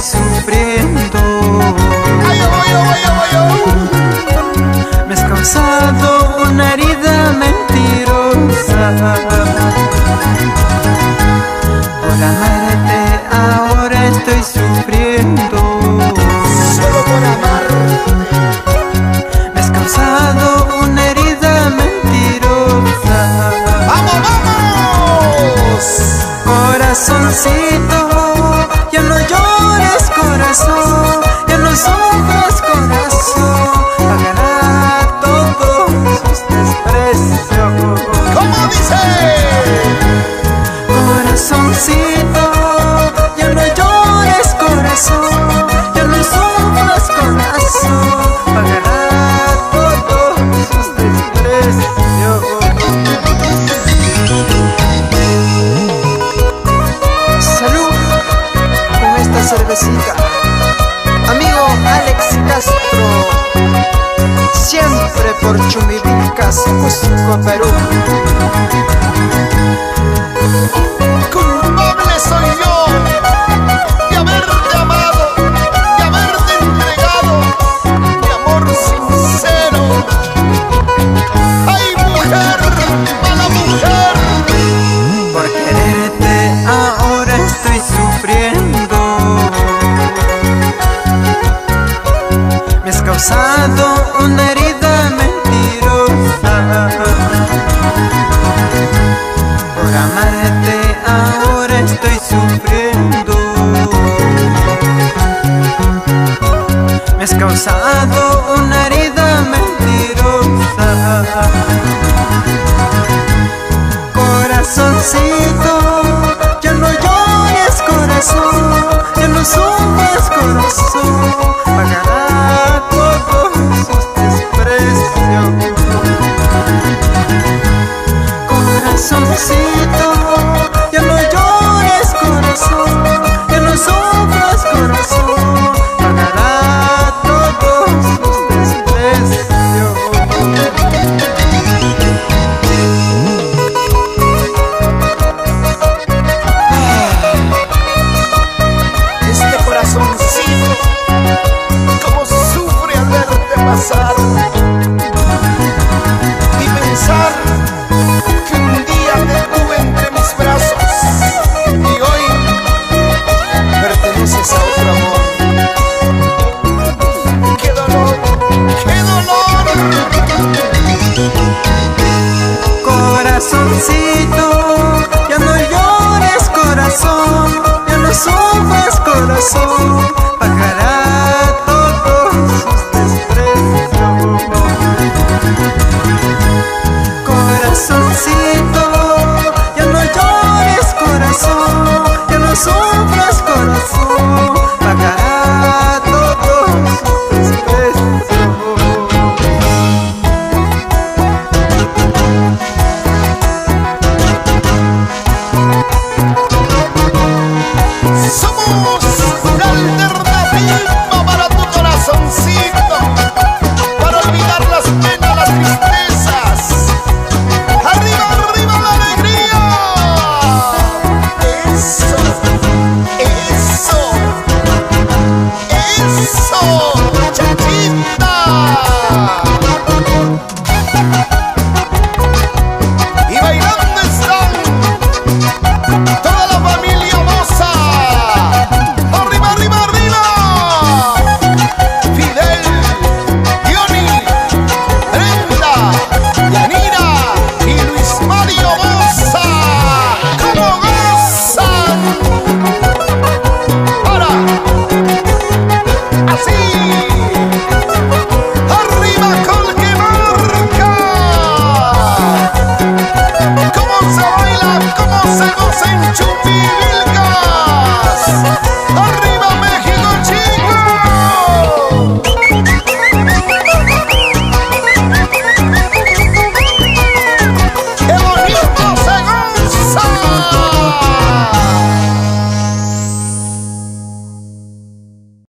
sufriendo. Ay, ay, ay, ay, ay. Me has causado una herida mentirosa. Por amarte ahora estoy sufriendo. Solo por amarte. Me has causado una herida mentirosa. ¡Vamos, vamos! Corazoncito, ya no llores, corazón, ya no sufras, corazón, pagará todos sus desprecios. ¿Cómo dice? Corazoncito, ya no llores, corazón, ya no sufras, corazón, pagará todos sus desprecios. Salud con esta cervecita. Amigo Alex Castro, siempre por Chumibicas, Cusco, Perú. Culpable soy yo de haberte amado, de haberte entregado mi amor sincero. ¡Ay, mujer, mala mujer! Por quererte ahora estoy sufriendo. Me has causado una herida mentirosa. Por amarte ahora estoy sufriendo. Me has causado una herida mentirosa. Corazoncito, ya no llores, corazón, ya no sufras, corazón, pagará todos sus desprecios. Corazoncito, ya no llores, corazón, ya no sufras, corazón, pagará todos sus desprecios. Este corazoncito, cómo sufre al verte pasar y pensar que un día te tuve entre mis brazos y hoy perteneces a otro amor. ¡Qué dolor! ¡Qué dolor! Corazoncito, ya no llores, corazón, ya no sufras, corazón,